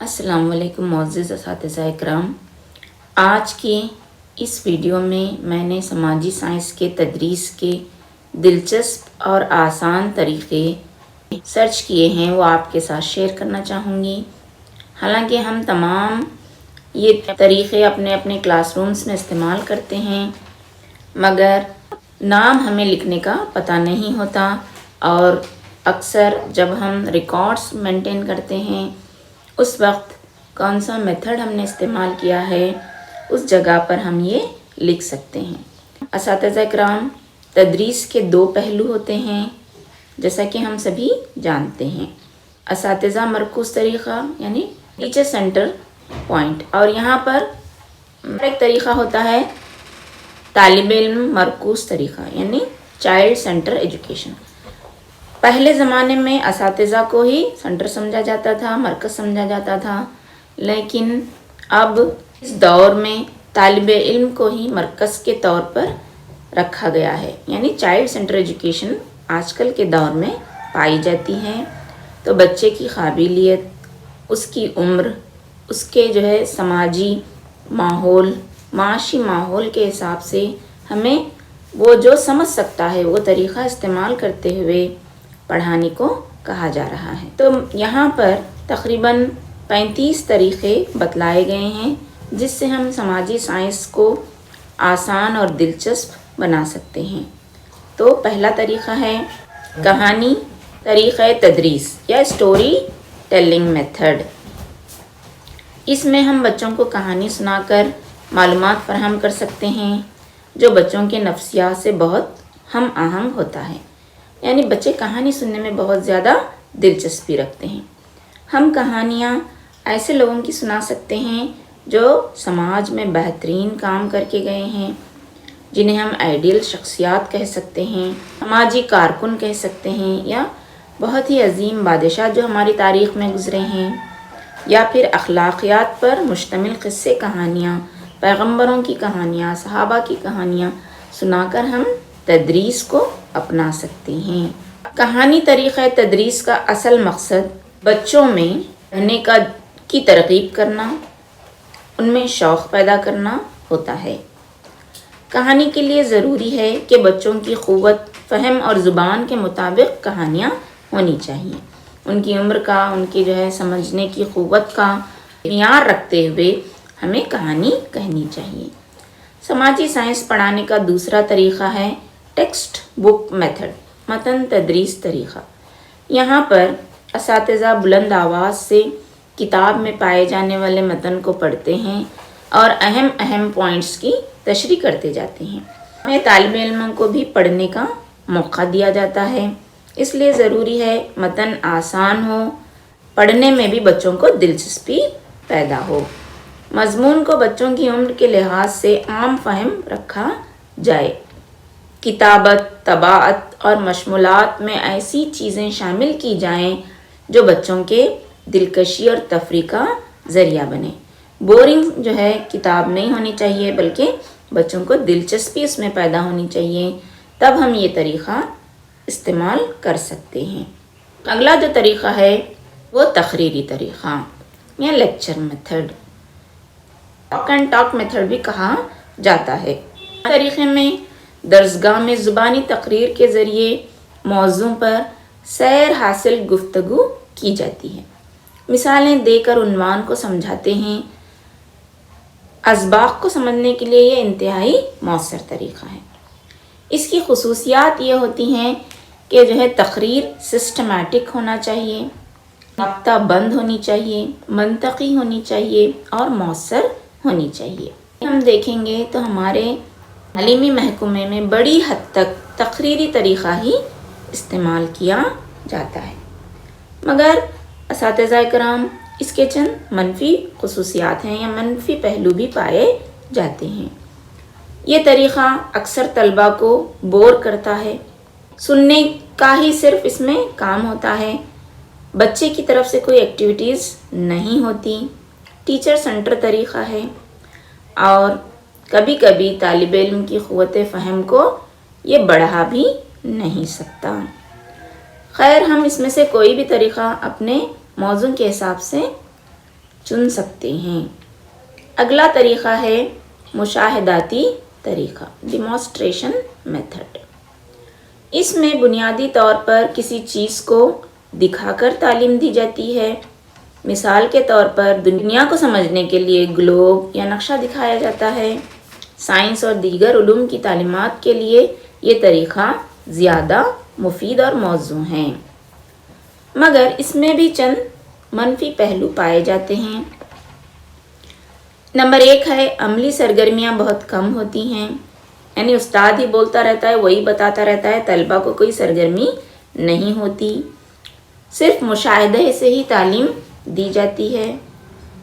السلام علیکم معزز اساتذہ اکرام، آج کی اس ویڈیو میں نے سماجی سائنس کے تدریس کے دلچسپ اور آسان طریقے سرچ کیے ہیں، وہ آپ کے ساتھ شیئر کرنا چاہوں گی۔ حالانکہ ہم تمام یہ طریقے اپنے اپنے کلاس رومز میں استعمال کرتے ہیں، مگر نام ہمیں لکھنے کا پتہ نہیں ہوتا، اور اکثر جب ہم ریکارڈز مینٹین کرتے ہیں اس وقت کون سا میتھڈ ہم نے استعمال کیا ہے اس جگہ پر ہم یہ لکھ سکتے ہیں۔ اساتذہ کرام، تدریس کے دو پہلو ہوتے ہیں جیسا کہ ہم سبھی جانتے ہیں، اساتذہ مرکوز طریقہ یعنی ٹیچر سینٹر پوائنٹ، اور یہاں پر ایک طریقہ ہوتا ہے طالب علم مرکوز طریقہ یعنی چائلڈ سینٹر ایجوکیشن۔ پہلے زمانے میں اساتذہ کو ہی سینٹر سمجھا جاتا تھا، مرکز سمجھا جاتا تھا، لیکن اب اس دور میں طالب علم کو ہی مرکز کے طور پر رکھا گیا ہے، یعنی چائلڈ سینٹر ایجوکیشن آج کل کے دور میں پائی جاتی ہے۔ تو بچے کی قابلیت، اس کی عمر، اس کے سماجی ماحول، معاشی ماحول کے حساب سے ہمیں وہ جو سمجھ سکتا ہے وہ طریقہ استعمال کرتے ہوئے پڑھانے کو کہا جا رہا ہے۔ تو یہاں پر تقریباً 35 طریقے بتلائے گئے ہیں جس سے ہم سماجی سائنس کو آسان اور دلچسپ بنا سکتے ہیں۔ تو پہلا طریقہ ہے کہانی طریقہ تدریس یا اسٹوری ٹیلنگ میتھڈ۔ اس میں ہم بچوں کو کہانی سنا کر معلومات فراہم کر سکتے ہیں جو بچوں کے نفسیات سے بہت ہم آہنگ ہوتا ہے، یعنی بچے کہانی سننے میں بہت زیادہ دلچسپی رکھتے ہیں۔ ہم کہانیاں ایسے لوگوں کی سنا سکتے ہیں جو سماج میں بہترین کام کر کے گئے ہیں، جنہیں ہم آئیڈیل شخصیات کہہ سکتے ہیں، سماجی کارکن کہہ سکتے ہیں، یا بہت ہی عظیم بادشاہ جو ہماری تاریخ میں گزرے ہیں، یا پھر اخلاقیات پر مشتمل قصے کہانیاں، پیغمبروں کی کہانیاں، صحابہ کی کہانیاں سنا کر ہم تدریس کو اپنا سکتے ہیں۔ کہانی طریقہ تدریس کا اصل مقصد بچوں میں پڑھنے کی ترغیب کرنا، ان میں شوق پیدا کرنا ہوتا ہے۔ کہانی کے لیے ضروری ہے کہ بچوں کی قوت فہم اور زبان کے مطابق کہانیاں ہونی چاہیے۔ ان کی عمر کا، ان کی سمجھنے کی قوت کا معیار رکھتے ہوئے ہمیں کہانی کہنی چاہیے۔ سماجی سائنس پڑھانے کا دوسرا طریقہ ہے ٹیکسٹ بک میتھڈ، متن تدریس طریقہ۔ یہاں پر اساتذہ بلند آواز سے کتاب میں پائے جانے والے متن کو پڑھتے ہیں اور اہم پوائنٹس کی تشریح کرتے جاتے ہیں۔ ہمیں طالب علموں کو بھی پڑھنے کا موقع دیا جاتا ہے، اس لیے ضروری ہے متن آسان ہو، پڑھنے میں بھی بچوں کو دلچسپی پیدا ہو، مضمون کو بچوں کی عمر کے لحاظ سے عام فہم رکھا جائے۔ کتابت، طباعت اور مشمولات میں ایسی چیزیں شامل کی جائیں جو بچوں کے دلکشی اور تفریح کا ذریعہ بنے۔ بورنگ کتاب نہیں ہونی چاہیے، بلکہ بچوں کو دلچسپی اس میں پیدا ہونی چاہیے، تب ہم یہ طریقہ استعمال کر سکتے ہیں۔ اگلا جو طریقہ ہے وہ تقریری طریقہ یا lecture method, talk and talk method بھی کہا جاتا ہے۔ طریقے میں درسگاہ میں زبانی تقریر کے ذریعے موضوع پر سیر حاصل گفتگو کی جاتی ہے، مثالیں دے کر عنوان کو سمجھاتے ہیں۔ اسباق کو سمجھنے کے لیے یہ انتہائی مؤثر طریقہ ہے۔ اس کی خصوصیات یہ ہوتی ہیں کہ تقریر سسٹمیٹک ہونا چاہیے، نقطہ بند ہونی چاہیے، منطقی ہونی چاہیے اور مؤثر ہونی چاہیے۔ ہم دیکھیں گے تو ہمارے تعلیمی محکمے میں بڑی حد تک تقریری طریقہ ہی استعمال کیا جاتا ہے، مگر اساتذہ کرام اس کے چند منفی خصوصیات ہیں یا منفی پہلو بھی پائے جاتے ہیں۔ یہ طریقہ اکثر طلباء کو بور کرتا ہے، سننے کا ہی صرف اس میں کام ہوتا ہے، بچے کی طرف سے کوئی ایکٹیویٹیز نہیں ہوتی۔ ٹیچر سینٹر طریقہ ہے اور کبھی کبھی طالب علم کی قوت فہم کو یہ بڑھا بھی نہیں سکتا۔ خیر، ہم اس میں سے کوئی بھی طریقہ اپنے موضوع کے حساب سے چن سکتے ہیں۔ اگلا طریقہ ہے مشاہداتی طریقہ، ڈیمونسٹریشن میتھڈ۔ اس میں بنیادی طور پر کسی چیز کو دکھا کر تعلیم دی جاتی ہے۔ مثال کے طور پر دنیا کو سمجھنے کے لیے گلوب یا نقشہ دکھایا جاتا ہے۔ سائنس اور دیگر علوم کی تعلیمات کے لیے یہ طریقہ زیادہ مفید اور موزوں ہیں، مگر اس میں بھی چند منفی پہلو پائے جاتے ہیں۔ نمبر 1 ہے عملی سرگرمیاں بہت کم ہوتی ہیں، یعنی استاد ہی بولتا رہتا ہے، وہی بتاتا رہتا ہے، طلبہ کو کوئی سرگرمی نہیں ہوتی، صرف مشاہدے سے ہی تعلیم دی جاتی ہے،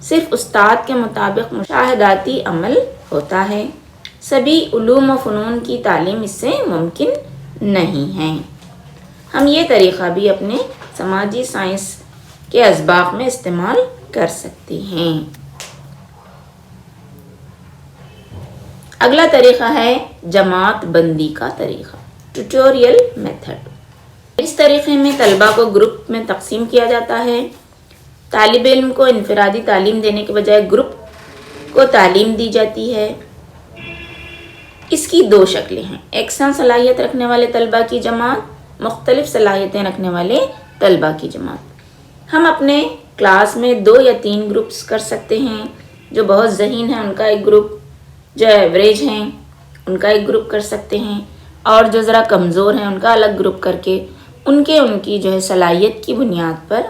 صرف استاد کے مطابق مشاہداتی عمل ہوتا ہے، سبھی علوم و فنون کی تعلیم اس سے ممکن نہیں ہے۔ ہم یہ طریقہ بھی اپنے سماجی سائنس کے اسباق میں استعمال کر سکتے ہیں۔ اگلا طریقہ ہے جماعت بندی کا طریقہ، ٹیوٹوریل میتھڈ۔ اس طریقے میں طلبہ کو گروپ میں تقسیم کیا جاتا ہے۔ طالب علم کو انفرادی تعلیم دینے کے بجائے گروپ کو تعلیم دی جاتی ہے۔ اس کی 2 شکلیں ہیں، یکساں صلاحیت رکھنے والے طلبہ کی جماعت، مختلف صلاحیتیں رکھنے والے طلبہ کی جماعت۔ ہم اپنے کلاس میں 2 یا 3 گروپس کر سکتے ہیں۔ جو بہت ذہین ہیں ان کا ایک گروپ، جو ایوریج ہیں ان کا ایک گروپ کر سکتے ہیں، اور جو ذرا کمزور ہیں ان کا الگ گروپ کر کے ان کی جو ہے صلاحیت کی بنیاد پر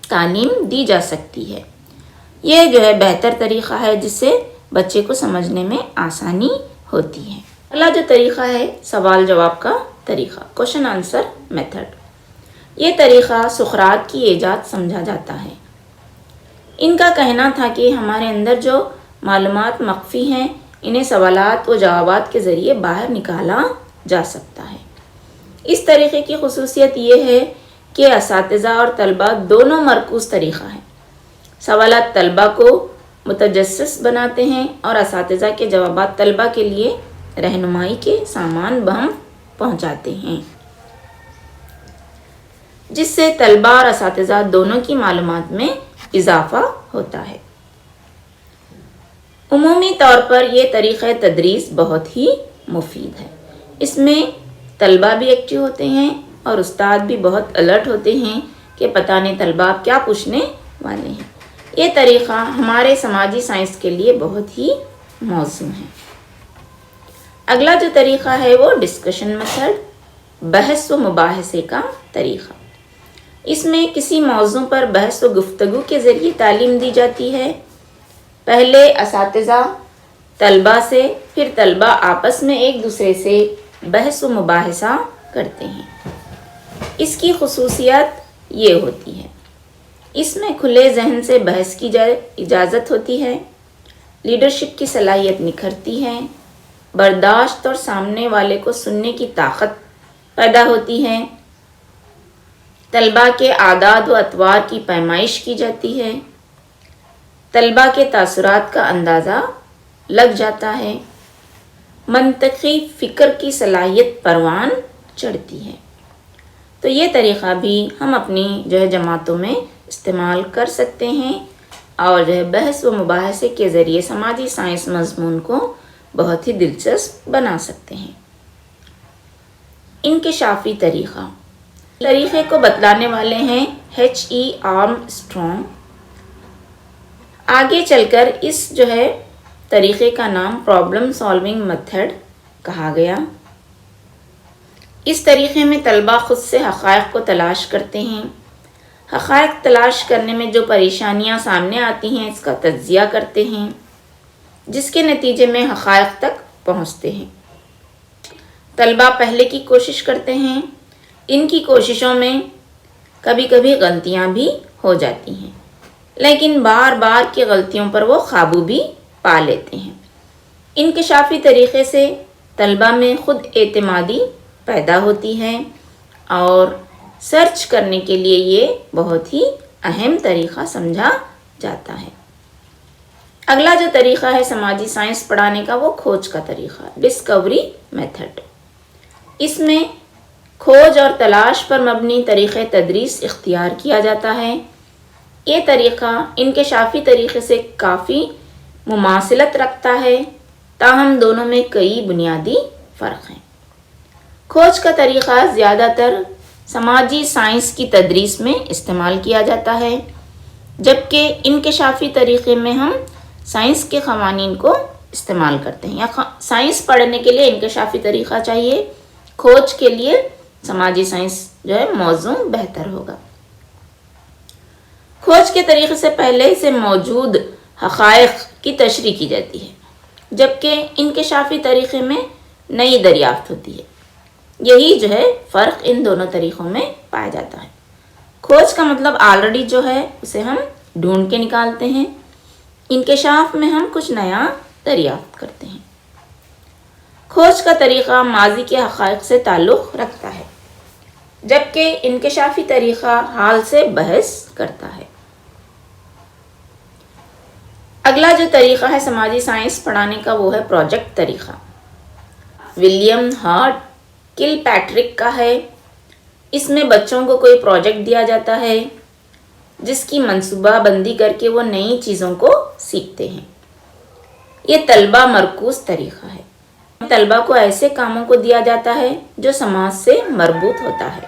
تعلیم دی جا سکتی ہے۔ یہ جو ہے بہتر طریقہ ہے جس سے بچے کو سمجھنے میں آسانی ہوتی ہے۔ اگلا جو طریقہ ہے سوال جواب کا طریقہ، کوشچن آنسر میتھڈ۔ یہ طریقہ سقراط کی ایجاد سمجھا جاتا ہے۔ ان کا کہنا تھا کہ ہمارے اندر جو معلومات مخفی ہیں انہیں سوالات و جوابات کے ذریعے باہر نکالا جا سکتا ہے۔ اس طریقے کی خصوصیت یہ ہے کہ اساتذہ اور طلبہ دونوں مرکوز طریقہ ہے۔ سوالات طلبہ کو متجسس بناتے ہیں اور اساتذہ کے جوابات طلبہ کے لیے رہنمائی کے سامان بہم پہنچاتے ہیں، جس سے طلبہ اور اساتذہ دونوں کی معلومات میں اضافہ ہوتا ہے۔ عمومی طور پر یہ طریقہ تدریس بہت ہی مفید ہے۔ اس میں طلبہ بھی ایکٹیو ہوتے ہیں اور استاد بھی بہت الرٹ ہوتے ہیں کہ پتہ نہیں طلبہ کیا پوچھنے والے ہیں۔ یہ طریقہ ہمارے سماجی سائنس کے لیے بہت ہی موزوں ہے۔ اگلا جو طریقہ ہے وہ ڈسکشن میتھڈ، بحث و مباحثے کا طریقہ۔ اس میں کسی موضوع پر بحث و گفتگو کے ذریعے تعلیم دی جاتی ہے۔ پہلے اساتذہ طلبہ سے، پھر طلبہ آپس میں ایک دوسرے سے بحث و مباحثہ کرتے ہیں۔ اس کی خصوصیت یہ ہوتی ہے، اس میں کھلے ذہن سے بحث کی اجازت ہوتی ہے، لیڈرشپ کی صلاحیت نکھرتی ہے، برداشت اور سامنے والے کو سننے کی طاقت پیدا ہوتی ہے، طلبہ کے اعداد و اطوار کی پیمائش کی جاتی ہے، طلبہ کے تاثرات کا اندازہ لگ جاتا ہے، منطقی فکر کی صلاحیت پروان چڑھتی ہے۔ تو یہ طریقہ بھی ہم اپنی جو ہے جماعتوں میں استعمال کر سکتے ہیں اور جو ہے بحث و مباحثے کے ذریعے سماجی سائنس مضمون کو بہت ہی دلچسپ بنا سکتے ہیں۔ انکشافی طریقے کو بتلانے والے ہیں H.E. آرمسٹرانگ۔ آگے چل کر اس جو ہے طریقے کا نام پرابلم سالونگ میتھڈ کہا گیا۔ اس طریقے میں طلبہ خود سے حقائق کو تلاش کرتے ہیں، حقائق تلاش کرنے میں جو پریشانیاں سامنے آتی ہیں اس کا تجزیہ کرتے ہیں، جس کے نتیجے میں حقائق تک پہنچتے ہیں۔ طلبہ پہلے کی کوشش کرتے ہیں، ان کی کوششوں میں کبھی کبھی غلطیاں بھی ہو جاتی ہیں، لیکن بار بار کی غلطیوں پر وہ قابو بھی پا لیتے ہیں۔ انکشافی طریقے سے طلبہ میں خود اعتمادی پیدا ہوتی ہے اور سرچ کرنے کے لیے یہ بہت ہی اہم طریقہ سمجھا جاتا ہے۔ اگلا جو طریقہ ہے سماجی سائنس پڑھانے کا وہ کھوج کا طریقہ، ڈسکوری میتھڈ۔ اس میں کھوج اور تلاش پر مبنی طریقہ تدریس اختیار کیا جاتا ہے۔ یہ طریقہ انکشافی طریقے سے کافی مماثلت رکھتا ہے، تاہم دونوں میں کئی بنیادی فرق ہیں۔ کھوج کا طریقہ زیادہ تر سماجی سائنس کی تدریس میں استعمال کیا جاتا ہے، جبکہ انکشافی طریقے میں ہم سائنس کے قوانین کو استعمال کرتے ہیں، یا سائنس پڑھنے کے لیے انکشافی طریقہ چاہیے، کھوج کے لیے سماجی سائنس جو ہے موضوع بہتر ہوگا۔ کھوج کے طریقے سے پہلے سے موجود حقائق کی تشریح کی جاتی ہے، جبکہ انکشافی طریقے میں نئی دریافت ہوتی ہے۔ یہی جو ہے فرق ان دونوں طریقوں میں پایا جاتا ہے۔ کھوج کا مطلب آلریڈی جو ہے اسے ہم ڈھونڈ کے نکالتے ہیں، انکشاف میں ہم کچھ نیا دریافت کرتے ہیں۔ کھوج کا طریقہ ماضی کے حقائق سے تعلق رکھتا ہے، جبکہ انکشافی طریقہ حال سے بحث کرتا ہے۔ اگلا جو طریقہ ہے سماجی سائنس پڑھانے کا وہ ہے پروجیکٹ طریقہ۔ ولیم ہارٹ کل پیٹرک کا ہے۔ اس میں بچوں کو کوئی پروجیکٹ دیا جاتا ہے جس کی منصوبہ بندی کر کے وہ نئی چیزوں کو سیکھتے ہیں۔ یہ طلبہ مرکوز طریقہ ہے۔ طلبہ کو ایسے کاموں کو دیا جاتا ہے جو سماج سے مربوط ہوتا ہے۔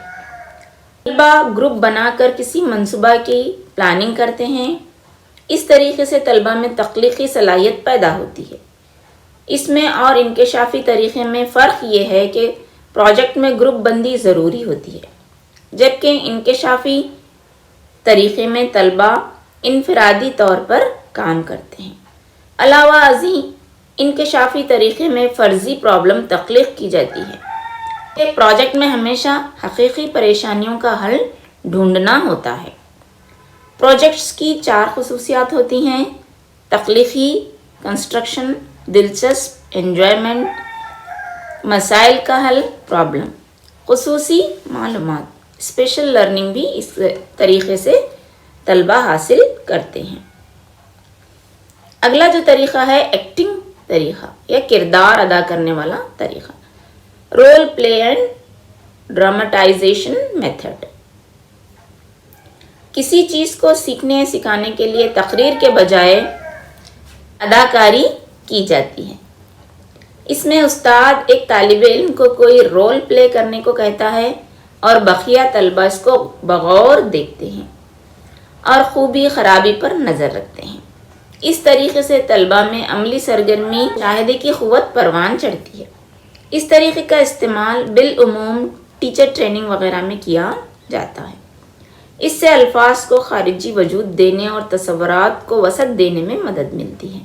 طلبہ گروپ بنا کر کسی منصوبہ کی پلاننگ کرتے ہیں۔ اس طریقے سے طلبہ میں تخلیقی صلاحیت پیدا ہوتی ہے۔ اس میں اور انکشافی طریقے میں فرق یہ ہے کہ پروجیکٹ میں گروپ بندی ضروری ہوتی ہے، جبکہ انکشافی طریقے میں طلبہ انفرادی طور پر کام کرتے ہیں۔ علاوہ ازیں انکشافی طریقے میں فرضی پرابلم تخلیق کی جاتی ہے۔ ایک پروجیکٹ میں ہمیشہ حقیقی پریشانیوں کا حل ڈھونڈنا ہوتا ہے۔ پروجیکٹس کی 4 خصوصیات ہوتی ہیں: تخلیقی، کنسٹرکشن، دلچسپ، انجوائمنٹ، مسائل کا حل، پرابلم۔ خصوصی معلومات، اسپیشل لرننگ بھی اس طریقے سے طلبہ حاصل کرتے ہیں۔ اگلا جو طریقہ ہے ایکٹنگ طریقہ یا کردار ادا کرنے والا طریقہ، رول پلے اینڈ ڈراماٹائزیشن میتھڈ۔ کسی چیز کو سیکھنے سکھانے کے لیے تقریر کے بجائے اداکاری کی جاتی ہے۔ اس میں استاد ایک طالب علم کو کوئی رول پلے کرنے کو کہتا ہے اور بقیہ طلبہ اس کو بغور دیکھتے ہیں اور خوبی خرابی پر نظر رکھتے ہیں۔ اس طریقے سے طلبہ میں عملی سرگرمی مشاہدے کی قوت پروان چڑھتی ہے۔ اس طریقے کا استعمال بالعموم ٹیچر ٹریننگ وغیرہ میں کیا جاتا ہے۔ اس سے الفاظ کو خارجی وجود دینے اور تصورات کو وسعت دینے میں مدد ملتی ہے۔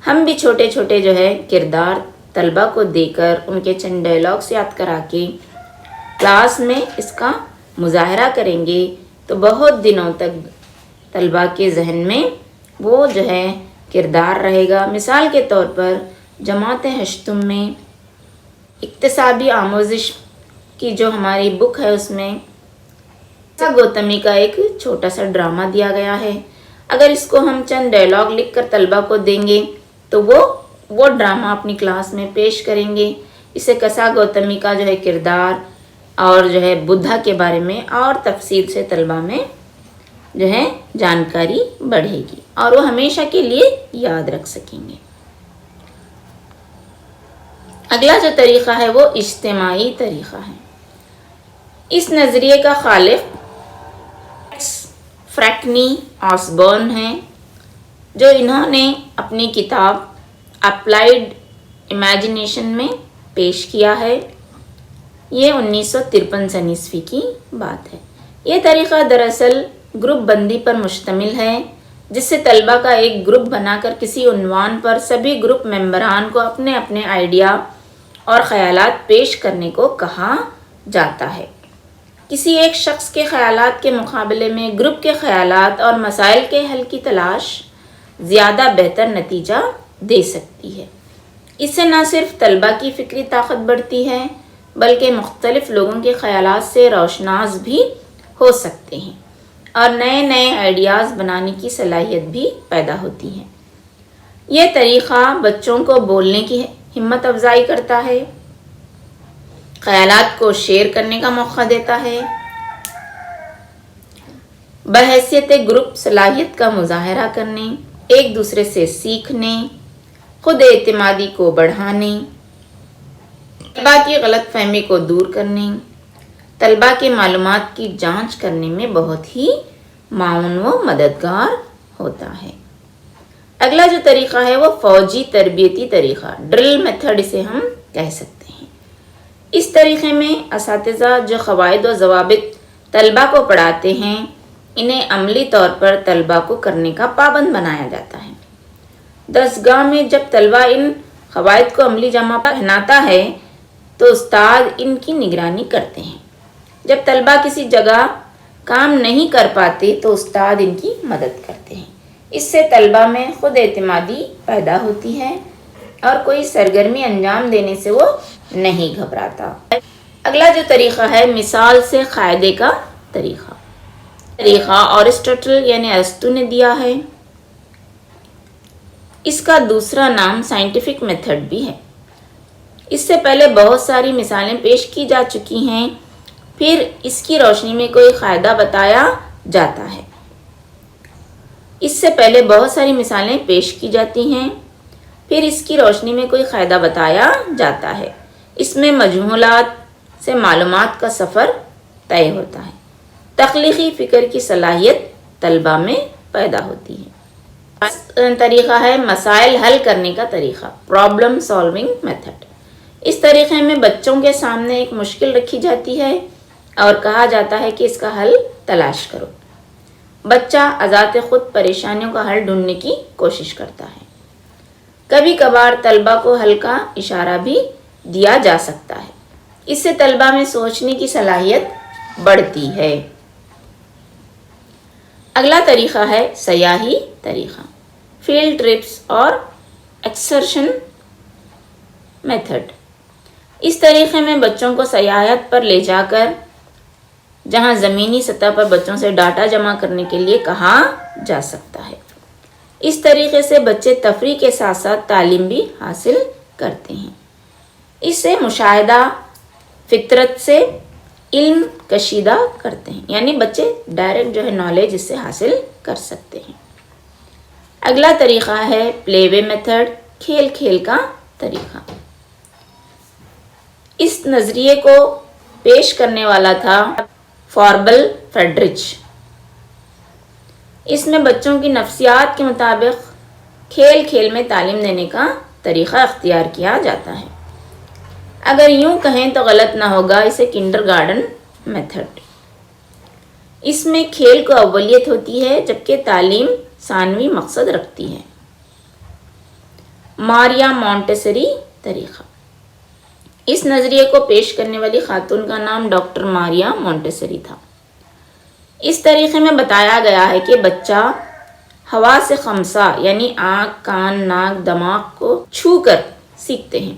ہم بھی چھوٹے چھوٹے جو ہے کردار طلبہ کو دے کر ان کے چند ڈائلاگس یاد کرا کے کلاس میں اس کا مظاہرہ کریں گے تو بہت دنوں تک طلبہ کے ذہن میں وہ جو ہے کردار رہے گا۔ مثال کے طور پر جماعت ہشتم میں اکتسابی آموزش کی جو ہماری بک ہے اس میں گوتمی کا ایک چھوٹا سا ڈرامہ دیا گیا ہے۔ اگر اس کو ہم چند ڈائلاگ لکھ کر طلبہ کو دیں گے تو وہ ڈرامہ اپنی کلاس میں پیش کریں گے۔ اسے کسا گوتمی کا جو ہے کردار اور جو ہے بدھا کے بارے میں اور تفصیل سے طلبہ میں جو ہے جانکاری بڑھے گی اور وہ ہمیشہ کے لیے یاد رکھ سکیں گے۔ اگلا جو طریقہ ہے وہ اجتماعی طریقہ ہے۔ اس نظریے کا خالق فرینکنی آسبورن ہیں، جو انہوں نے اپنی کتاب اپلائیڈ امیجنیشن میں پیش کیا ہے۔ یہ 1953 عیسوی کی بات ہے۔ یہ طریقہ دراصل گروپ بندی پر مشتمل ہے، جس سے طلبہ کا ایک گروپ بنا کر کسی عنوان پر سبھی گروپ ممبران کو اپنے اپنے آئیڈیا اور خیالات پیش کرنے کو کہا جاتا ہے۔ کسی ایک شخص کے خیالات کے مقابلے میں گروپ کے خیالات اور مسائل کے حل کی تلاش زیادہ بہتر نتیجہ دے سکتی ہے۔ اس سے نہ صرف طلبہ کی فکری طاقت بڑھتی ہے بلکہ مختلف لوگوں کے خیالات سے روشناس بھی ہو سکتے ہیں اور نئے نئے آئیڈیاز بنانے کی صلاحیت بھی پیدا ہوتی ہے۔ یہ طریقہ بچوں کو بولنے کی ہمت افزائی کرتا ہے، خیالات کو شیئر کرنے کا موقع دیتا ہے، بحیثیت گروپ صلاحیت کا مظاہرہ کرنے، ایک دوسرے سے سیکھنے، خود اعتمادی کو بڑھانے، طلباء کی غلط فہمی کو دور کرنے، طلباء کے معلومات کی جانچ کرنے میں بہت ہی معاون و مددگار ہوتا ہے۔ اگلا جو طریقہ ہے وہ فوجی تربیتی طریقہ، ڈرل میتھڈ اسے ہم کہہ سکتے ہیں۔ اس طریقے میں اساتذہ جو قواعد و ضوابط طلباء کو پڑھاتے ہیں، انہیں عملی طور پر طلباء کو کرنے کا پابند بنایا جاتا ہے۔ درسگاہ میں جب طلباء ان قواعد کو عملی جامہ پہناتا ہے تو استاد ان کی نگرانی کرتے ہیں۔ جب طلباء کسی جگہ کام نہیں کر پاتے تو استاد ان کی مدد کرتے ہیں۔ اس سے طلباء میں خود اعتمادی پیدا ہوتی ہے اور کوئی سرگرمی انجام دینے سے وہ نہیں گھبراتا۔ اگلا جو طریقہ ہے مثال سے قاعدے کا طریقہ اوریسٹوٹل یعنی ارسطو نے دیا ہے۔ اس کا دوسرا نام سائنٹیفک میتھڈ بھی ہے۔ اس سے پہلے بہت ساری مثالیں پیش کی جا چکی ہیں، پھر اس کی روشنی میں کوئی قاعدہ بتایا جاتا ہے۔ اس سے پہلے بہت ساری مثالیں پیش کی جاتی ہیں، پھر اس کی روشنی میں کوئی قاعدہ بتایا جاتا ہے۔ اس میں مجہولات سے معلومات کا سفر طے ہوتا ہے۔ تخلیقی فکر کی صلاحیت طلباء میں پیدا ہوتی ہے۔ طریقہ ہے مسائل حل کرنے کا طریقہ، پرابلم سالونگ میتھڈ۔ اس طریقے میں بچوں کے سامنے ایک مشکل رکھی جاتی ہے اور کہا جاتا ہے کہ اس کا حل تلاش کرو۔ بچہ ذات خود پریشانیوں کا حل ڈھونڈنے کی کوشش کرتا ہے۔ کبھی کبھار طلباء کو حل کا اشارہ بھی دیا جا سکتا ہے۔ اس سے طلباء میں سوچنے کی صلاحیت بڑھتی ہے۔ اگلا طریقہ ہے سیاحی طریقہ، فیلڈ ٹرپس اور ایکسکرشن میتھڈ۔ اس طریقے میں بچوں کو سیاحت پر لے جا کر جہاں زمینی سطح پر بچوں سے ڈاٹا جمع کرنے کے لیے کہا جا سکتا ہے۔ اس طریقے سے بچے تفریح کے ساتھ ساتھ تعلیم بھی حاصل کرتے ہیں۔ اس سے مشاہدہ فطرت سے علم کشیدہ کرتے ہیں، یعنی بچے ڈائریکٹ جو ہے نالج اس سے حاصل کر سکتے ہیں۔ اگلا طریقہ ہے پلے وے میتھڈ، کھیل کھیل کا طریقہ۔ اس نظریے کو پیش کرنے والا تھا فاربل فیڈرچ۔ اس میں بچوں کی نفسیات کے مطابق کھیل کھیل میں تعلیم دینے کا طریقہ اختیار کیا جاتا ہے۔ اگر یوں کہیں تو غلط نہ ہوگا، اسے کنڈر گارڈن میتھڈ۔ اس میں کھیل کو اولیت ہوتی ہے جبکہ تعلیم ثانوی مقصد رکھتی ہے۔ ماریا مونٹیسری طریقہ۔ اس نظریے کو پیش کرنے والی خاتون کا نام ڈاکٹر ماریا مونٹیسری تھا۔ اس طریقے میں بتایا گیا ہے کہ بچہ حواس خمسہ یعنی آنکھ، کان، ناک، دماغ کو چھو کر سیکھتے ہیں۔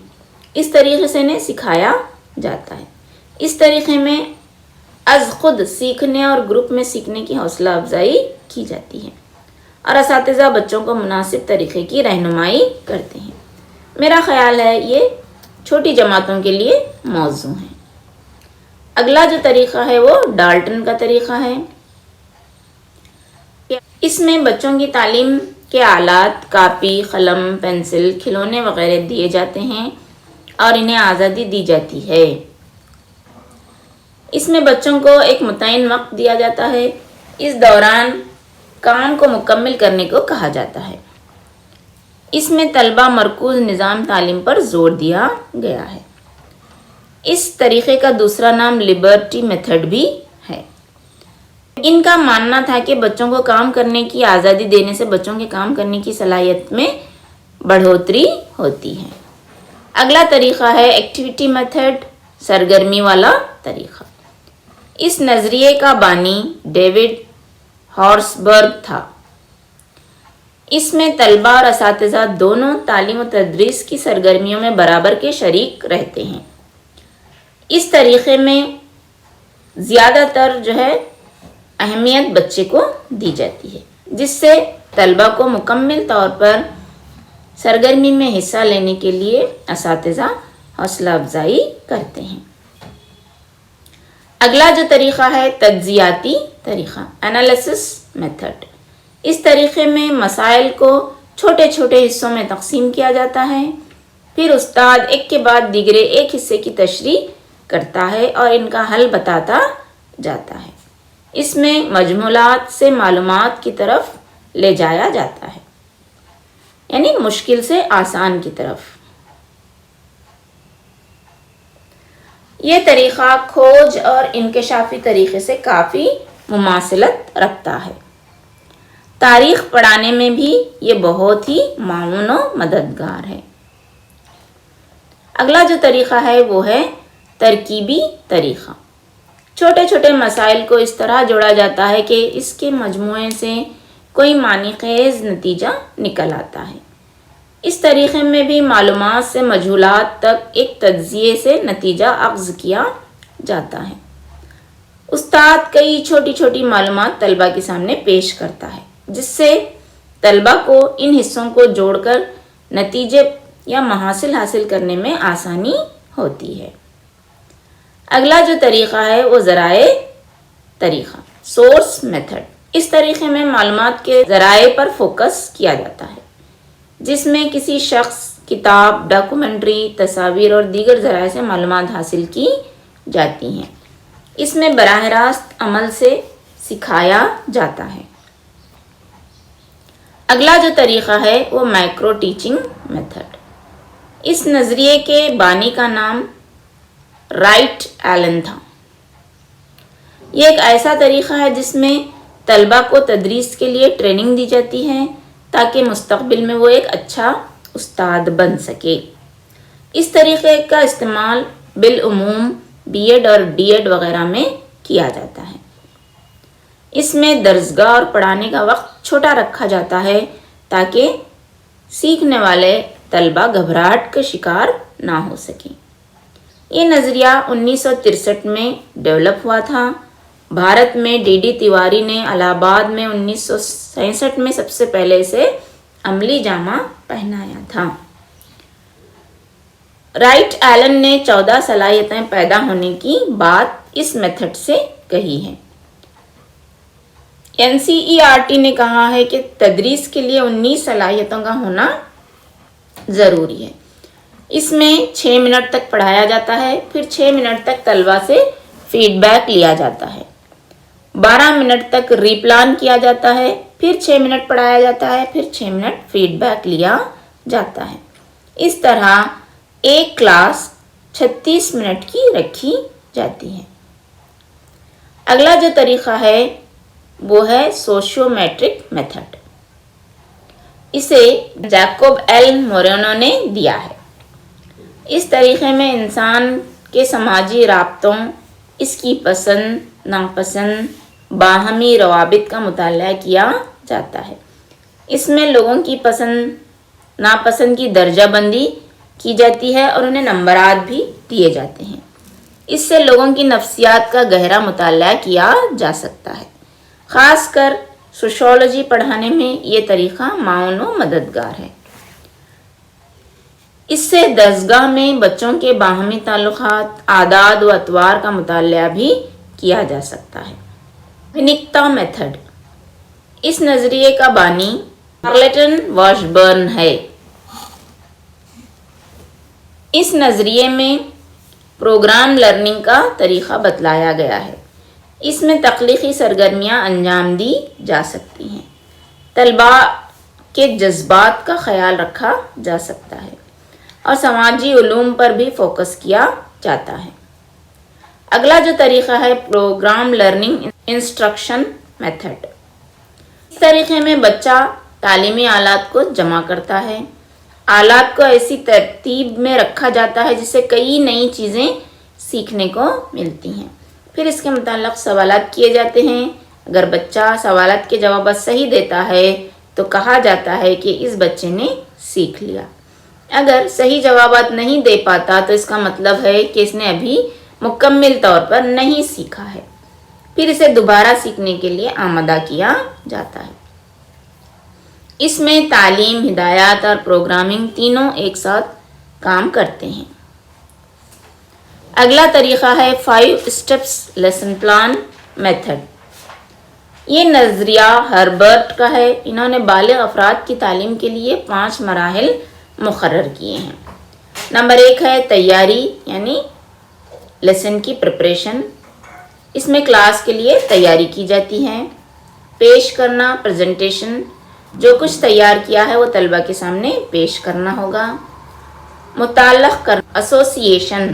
اس طریقے سے انہیں سکھایا جاتا ہے۔ اس طریقے میں از خود سیکھنے اور گروپ میں سیکھنے کی حوصلہ افزائی کی جاتی ہے اور اساتذہ بچوں کو مناسب طریقے کی رہنمائی کرتے ہیں۔ میرا خیال ہے یہ چھوٹی جماعتوں کے لیے موضوع ہے۔ اگلا جو طریقہ ہے وہ ڈالٹن کا طریقہ ہے۔ اس میں بچوں کی تعلیم کے آلات، کاپی، قلم، پنسل، کھلونے وغیرہ دیے جاتے ہیں اور انہیں آزادی دی جاتی ہے۔ اس میں بچوں کو ایک متعین وقت دیا جاتا ہے، اس دوران کام کو مکمل کرنے کو کہا جاتا ہے۔ اس میں طلبہ مرکوز نظام تعلیم پر زور دیا گیا ہے۔ اس طریقے کا دوسرا نام لبرٹی میتھڈ بھی ہے۔ ان کا ماننا تھا کہ بچوں کو کام کرنے کی آزادی دینے سے بچوں کے کام کرنے کی صلاحیت میں بڑھوتری ہوتی ہے۔ اگلا طریقہ ہے ایکٹیویٹی میتھڈ، سرگرمی والا طریقہ۔ اس نظریے کا بانی ڈیوڈ ہارسبرگ تھا۔ اس میں طلبہ اور اساتذہ دونوں تعلیم و تدریس کی سرگرمیوں میں برابر کے شریک رہتے ہیں۔ اس طریقے میں زیادہ تر جو ہے اہمیت بچے کو دی جاتی ہے، جس سے طلبہ کو مکمل طور پر سرگرمی میں حصہ لینے کے لیے اساتذہ حوصلہ افزائی کرتے ہیں۔ اگلا جو طریقہ ہے تجزیاتی طریقہ انالیسس میتھڈ. اس طریقے میں مسائل کو چھوٹے چھوٹے حصوں میں تقسیم کیا جاتا ہے. پھر استاد ایک کے بعد دیگرے ایک حصے کی تشریح کرتا ہے اور ان کا حل بتاتا جاتا ہے. اس میں مجموعات سے معلومات کی طرف لے جایا جاتا ہے، یعنی مشکل سے آسان کی طرف. یہ طریقہ کھوج اور انکشافی طریقے سے کافی مماثلت رکھتا ہے. تاریخ پڑھانے میں بھی یہ بہت ہی معاون و مددگار ہے. اگلا جو طریقہ ہے وہ ہے ترکیبی طریقہ. چھوٹے چھوٹے مسائل کو اس طرح جوڑا جاتا ہے کہ اس کے مجموعے سے کوئی معنی خیز نتیجہ نکل آتا ہے. اس طریقے میں بھی معلومات سے مجہولات تک ایک تجزیے سے نتیجہ اخذ کیا جاتا ہے. استاد کئی چھوٹی چھوٹی معلومات طلبہ کے سامنے پیش کرتا ہے، جس سے طلبہ کو ان حصوں کو جوڑ کر نتیجے یا محاصل حاصل کرنے میں آسانی ہوتی ہے. اگلا جو طریقہ ہے وہ ذرائع طریقہ سورس میتھڈ. اس طریقے میں معلومات کے ذرائع پر فوکس کیا جاتا ہے، جس میں کسی شخص، کتاب، ڈاکومنٹری، تصاویر اور دیگر ذرائع سے معلومات حاصل کی جاتی ہیں. اس میں براہ راست عمل سے سکھایا جاتا ہے. اگلا جو طریقہ ہے وہ مائکرو ٹیچنگ میتھڈ. اس نظریے کے بانی کا نام رائٹ ایلن تھا. یہ ایک ایسا طریقہ ہے جس میں طلبہ کو تدریس کے لیے ٹریننگ دی جاتی ہے تاکہ مستقبل میں وہ ایک اچھا استاد بن سکے. اس طریقے کا استعمال بالعموم بی ایڈ اور ڈی ایڈ وغیرہ میں کیا جاتا ہے. اس میں درسگاہ اور پڑھانے کا وقت چھوٹا رکھا جاتا ہے تاکہ سیکھنے والے طلبہ گھبراہٹ کا شکار نہ ہو سکیں. یہ نظریہ 1963 میں ڈیولپ ہوا تھا. بھارت میں ڈی ڈی تیواری نے الہ آباد میں 1967 میں سب سے پہلے اسے عملی جامہ پہنایا تھا. رائٹ ایلن نے 14 صلاحیتیں پیدا ہونے کی بات اس میتھڈ سے کہی ہے. NCERT نے کہا ہے کہ تدریس کے لیے 19 صلاحیتوں کا ہونا ضروری ہے. اس میں 6 منٹ تک پڑھایا جاتا ہے، پھر 6 منٹ تک طلبہ سے فیڈ بیک لیا جاتا ہے، 12 منٹ تک ری پلان کیا جاتا ہے، پھر 6 منٹ پڑھایا جاتا ہے، پھر 6 منٹ فیڈ بیک لیا جاتا ہے. اس طرح ایک کلاس 36 منٹ کی رکھی جاتی ہے. اگلا جو طریقہ ہے وہ ہے سوشیو میٹرک میتھڈ. اسے جیکوب ایل مورینو نے دیا ہے. اس طریقے میں انسان کے سماجی رابطوں، اس کی پسند ناپسند، باہمی روابط کا مطالعہ کیا جاتا ہے. اس میں لوگوں کی پسند ناپسند کی درجہ بندی کی جاتی ہے اور انہیں نمبرات بھی دیے جاتے ہیں. اس سے لوگوں کی نفسیات کا گہرا مطالعہ کیا جا سکتا ہے. خاص کر سوشیولوجی پڑھانے میں یہ طریقہ معاون و مددگار ہے. اس سے درسگاہ میں بچوں کے باہمی تعلقات، اعداد و اطوار کا مطالعہ بھی کیا جا سکتا ہے. ونکتا میتھڈ. اس نظریے کا بانی چارلٹن واشبرن ہے. اس نظریے میں پروگرام لرننگ کا طریقہ بتلایا گیا ہے. اس میں تخلیقی سرگرمیاں انجام دی جا سکتی ہیں، طلباء کے جذبات کا خیال رکھا جا سکتا ہے اور سماجی علوم پر بھی فوکس کیا جاتا ہے. اگلا جو طریقہ ہے پروگرام لرننگ انسٹرکشن میتھڈ. اس طریقے میں بچہ تعلیمی آلات کو جمع کرتا ہے. آلات کو ایسی ترتیب میں رکھا جاتا ہے جس سے کئی نئی چیزیں سیکھنے کو ملتی ہیں. پھر اس کے متعلق سوالات کیے جاتے ہیں. اگر بچہ سوالات کے جوابات صحیح دیتا ہے تو کہا جاتا ہے کہ اس بچے نے سیکھ لیا. اگر صحیح جوابات نہیں دے پاتا تو اس کا مطلب ہے کہ اس نے ابھی مکمل طور پر نہیں سیکھا ہے. پھر اسے دوبارہ سیکھنے کے لیے آمادہ کیا جاتا ہے. اس میں تعلیم، ہدایات اور پروگرامنگ تینوں ایک ساتھ کام کرتے ہیں. اگلا طریقہ ہے 5 اسٹیپس لیسن پلان میتھڈ. یہ نظریہ ہربرٹ کا ہے. انہوں نے بالغ افراد کی تعلیم کے لیے 5 مراحل مقرر کیے ہیں. نمبر 1 ہے تیاری، یعنی لیسن کی پریپریشن. اس میں کلاس کے لیے تیاری کی جاتی ہے. پیش کرنا، پریزنٹیشن، جو کچھ تیار کیا ہے وہ طلبہ کے سامنے پیش کرنا ہوگا. متعلق کرنا، ایسوسیشن،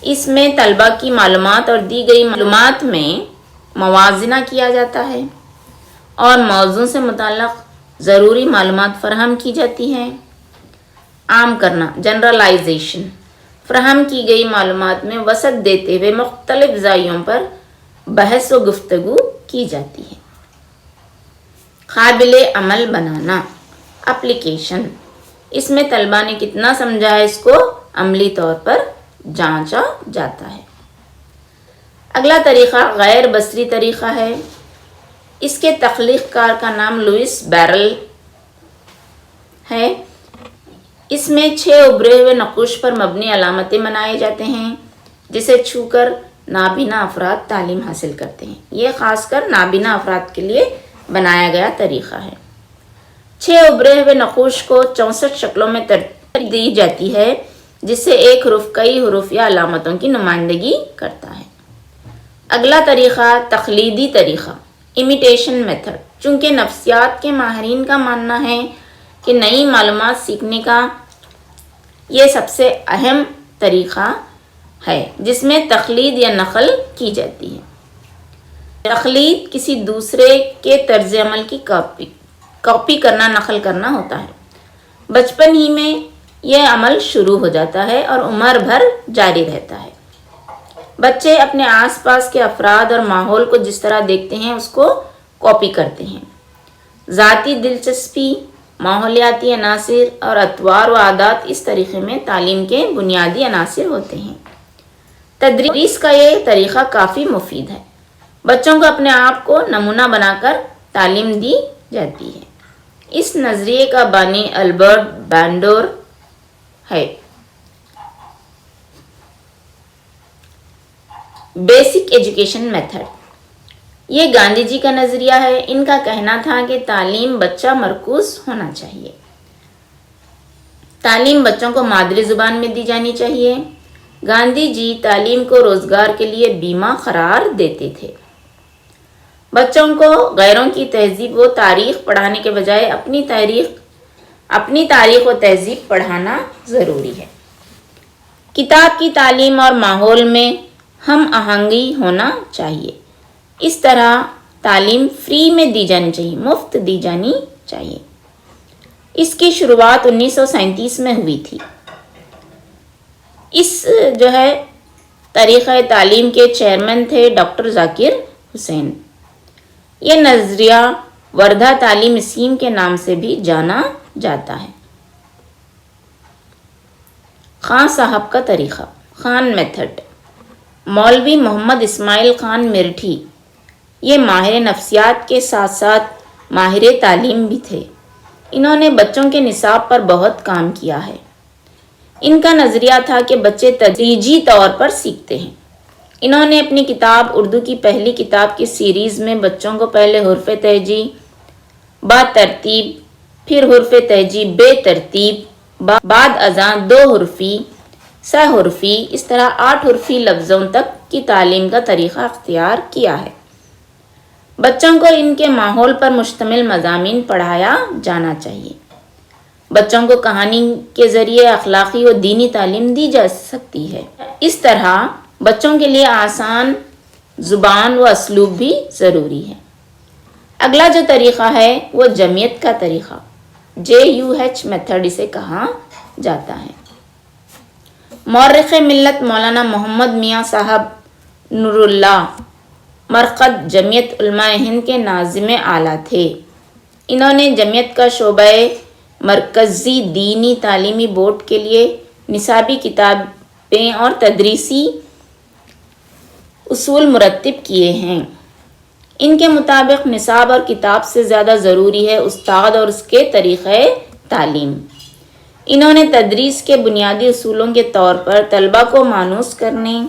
اس میں طلبہ کی معلومات اور دی گئی معلومات میں موازنہ کیا جاتا ہے اور موضوع سے متعلق ضروری معلومات فراہم کی جاتی ہیں. عام کرنا، جنرلائزیشن، فراہم کی گئی معلومات میں وسعت دیتے ہوئے مختلف زاویوں پر بحث و گفتگو کی جاتی ہے. قابل عمل بنانا، اپلیکیشن، اس میں طلبہ نے کتنا سمجھا ہے اس کو عملی طور پر جانچا جاتا ہے. اگلا طریقہ غیر بصری طریقہ ہے. اس کے تخلیق کار کا نام لوئس بیرل ہے. اس میں 6 ابھرے ہوئے نقوش پر مبنی علامتیں بنائے جاتے ہیں جسے چھو کر نابینا افراد تعلیم حاصل کرتے ہیں. یہ خاص کر نابینا افراد کے لیے بنایا گیا طریقہ ہے. 6 ابھرے ہوئے نقوش کو 64 شکلوں میں ترتیب دی جاتی ہے جس سے ایک حرف کئی حروف یا علامتوں کی نمائندگی کرتا ہے. اگلا طریقہ تقلیدی طریقہ، امیٹیشن میتھڈ. چونکہ نفسیات کے ماہرین کا ماننا ہے کہ نئی معلومات سیکھنے کا یہ سب سے اہم طریقہ ہے جس میں تقلید یا نقل کی جاتی ہے. تقلید کسی دوسرے کے طرز عمل کی کاپی کرنا، نقل کرنا ہوتا ہے. بچپن ہی میں یہ عمل شروع ہو جاتا ہے اور عمر بھر جاری رہتا ہے. بچے اپنے آس پاس کے افراد اور ماحول کو جس طرح دیکھتے ہیں اس کو کاپی کرتے ہیں. ذاتی دلچسپی، ماحولیاتی عناصر اور اطوار و عادات اس طریقے میں تعلیم کے بنیادی عناصر ہوتے ہیں. تدریس کا یہ طریقہ کافی مفید ہے. بچوں کو اپنے آپ کو نمونہ بنا کر تعلیم دی جاتی ہے. اس نظریے کا بانی البرٹ بینڈور ہے. بیسک ایجوکیشن میتھڈ، یہ گاندھی جی کا نظریہ ہے. ان کا کہنا تھا کہ تعلیم بچہ مرکوز ہونا چاہیے. تعلیم بچوں کو مادری زبان میں دی جانی چاہیے. گاندھی جی تعلیم کو روزگار کے لیے بیمہ قرار دیتے تھے. بچوں کو غیروں کی تہذیب و تاریخ پڑھانے کے بجائے اپنی تاریخ و تہذیب پڑھانا ضروری ہے. کتاب کی تعلیم اور ماحول میں ہم آہنگی ہونا چاہیے. اس طرح تعلیم فری میں دی جانی چاہیے، مفت دی جانی چاہیے. اس کی شروعات 1937 میں ہوئی تھی. اس طریقہ تعلیم کے چیئرمین تھے ڈاکٹر ذاکر حسین. یہ نظریہ وردھا تعلیم اسکیم کے نام سے بھی جانا جاتا ہے. خان صاحب کا طریقہ، خان میتھڈ. مولوی محمد اسماعیل خان میرٹھی یہ ماہر نفسیات کے ساتھ ساتھ ماہر تعلیم بھی تھے. انہوں نے بچوں کے نصاب پر بہت کام کیا ہے. ان کا نظریہ تھا کہ بچے تدریجی طور پر سیکھتے ہیں. انہوں نے اپنی کتاب اردو کی پہلی کتاب کی سیریز میں بچوں کو پہلے حرف تہجی با ترتیب، پھر حرف تہجی بے ترتیب، بعد ازاں 2 حرفی، سہ حرفی، اس طرح 8 حرفی لفظوں تک کی تعلیم کا طریقہ اختیار کیا ہے. بچوں کو ان کے ماحول پر مشتمل مضامین پڑھایا جانا چاہیے. بچوں کو کہانی کے ذریعے اخلاقی و دینی تعلیم دی جا سکتی ہے. اس طرح بچوں کے لیے آسان زبان و اسلوب بھی ضروری ہے. اگلا جو طریقہ ہے وہ جمعیت کا طریقہ، JUH میتھڈ اسے کہا جاتا ہے. مورخ ملت مولانا محمد میاں صاحب نور اللہ مرقد جمعیت علماء ہند کے ناظم اعلیٰ تھے. انہوں نے جمعیت کا شعبہ مرکزی دینی تعلیمی بورڈ کے لیے نصابی کتابیں اور تدریسی اصول مرتب کیے ہیں. ان کے مطابق نصاب اور کتاب سے زیادہ ضروری ہے استاد اور اس کے طریقہ تعلیم. انہوں نے تدریس کے بنیادی اصولوں کے طور پر طلبہ کو مانوس کرنے،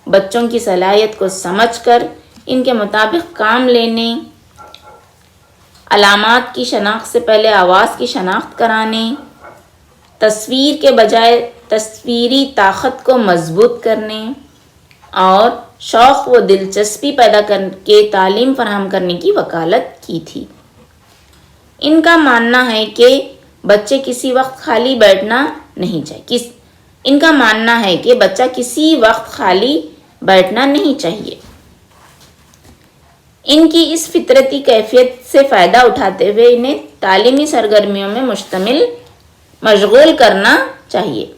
بچوں کی صلاحیت کو سمجھ کر ان کے مطابق کام لینے علامات کی شناخت سے پہلے آواز کی شناخت کرانے، تصویر کے بجائے تصویری طاقت کو مضبوط کرنے اور شوق و دلچسپی پیدا کر کے تعلیم فراہم کرنے کی وکالت کی تھی۔ ان کا ماننا ہے کہ بچے کسی وقت خالی بیٹھنا نہیں چاہیے بچہ کسی وقت خالی بیٹھنا نہیں چاہیے۔ ان کی اس فطرتی کیفیت سے فائدہ اٹھاتے ہوئے انہیں تعلیمی سرگرمیوں میں مشغول کرنا چاہیے۔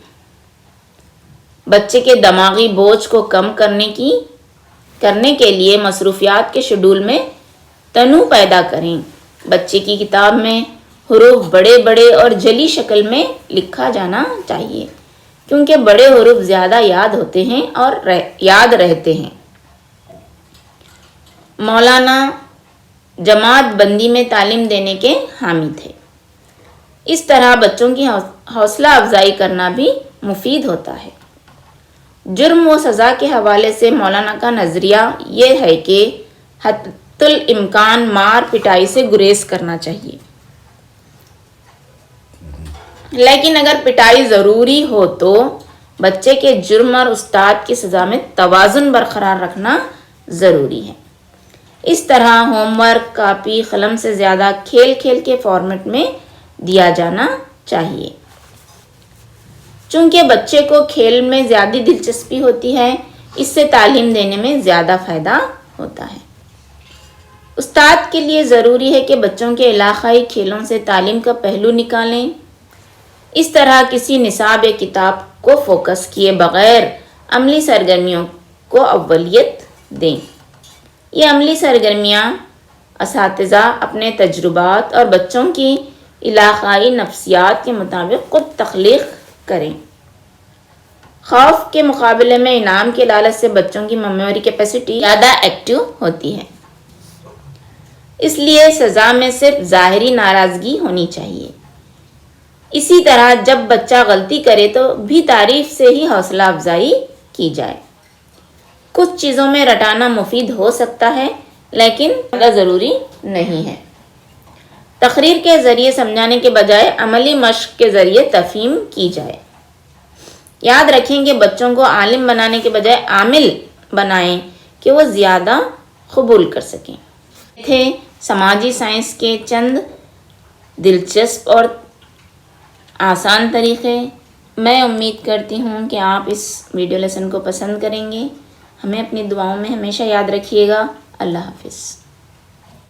بچے کے دماغی بوجھ کو کم کرنے کے لیے مصروفیات کے شیڈول میں تنوع پیدا کریں۔ بچے کی کتاب میں حروف بڑے بڑے اور جلی شکل میں لکھا جانا چاہیے، کیونکہ بڑے حروف زیادہ یاد ہوتے ہیں اور یاد رہتے ہیں۔ مولانا جماعت بندی میں تعلیم دینے کے حامی تھے۔ اس طرح بچوں کی حوصلہ افزائی کرنا بھی مفید ہوتا ہے۔ جرم و سزا کے حوالے سے مولانا کا نظریہ یہ ہے کہ حتی الامکان مار پٹائی سے گریز کرنا چاہیے، لیکن اگر پٹائی ضروری ہو تو بچے کے جرم اور استاد کی سزا میں توازن برقرار رکھنا ضروری ہے۔ اس طرح ہوم ورک کاپی قلم سے زیادہ کھیل کے فارمیٹ میں دیا جانا چاہیے۔ چونکہ بچے کو کھیل میں زیادہ دلچسپی ہوتی ہے، اس سے تعلیم دینے میں زیادہ فائدہ ہوتا ہے۔ استاد کے لیے ضروری ہے کہ بچوں کے علاقائی کھیلوں سے تعلیم کا پہلو نکالیں۔ اس طرح کسی نصاب یا کتاب کو فوکس کیے بغیر عملی سرگرمیوں کو اولویت دیں۔ یہ عملی سرگرمیاں اساتذہ اپنے تجربات اور بچوں کی علاقائی نفسیات کے مطابق خود تخلیق کریں۔ خوف کے مقابلے میں انعام کے لالچ سے بچوں کی میموری کیپیسٹی زیادہ ایکٹیو ہوتی ہے، اس لیے سزا میں صرف ظاہری ناراضگی ہونی چاہیے۔ اسی طرح جب بچہ غلطی کرے تو بھی تعریف سے ہی حوصلہ افزائی کی جائے۔ کچھ چیزوں میں رٹانا مفید ہو سکتا ہے، لیکن ضروری نہیں ہے۔ تقریر کے ذریعے سمجھانے کے بجائے عملی مشق کے ذریعے تفہیم کی جائے۔ یاد رکھیں کہ بچوں کو عالم بنانے کے بجائے عامل بنائیں کہ وہ زیادہ قبول کر سکیں۔ تھے سماجی سائنس کے چند دلچسپ اور آسان طریقے۔ میں امید کرتی ہوں کہ آپ اس ویڈیو لیسن کو پسند کریں گے۔ ہمیں اپنی دعاؤں میں ہمیشہ یاد رکھیے گا۔ اللہ حافظ۔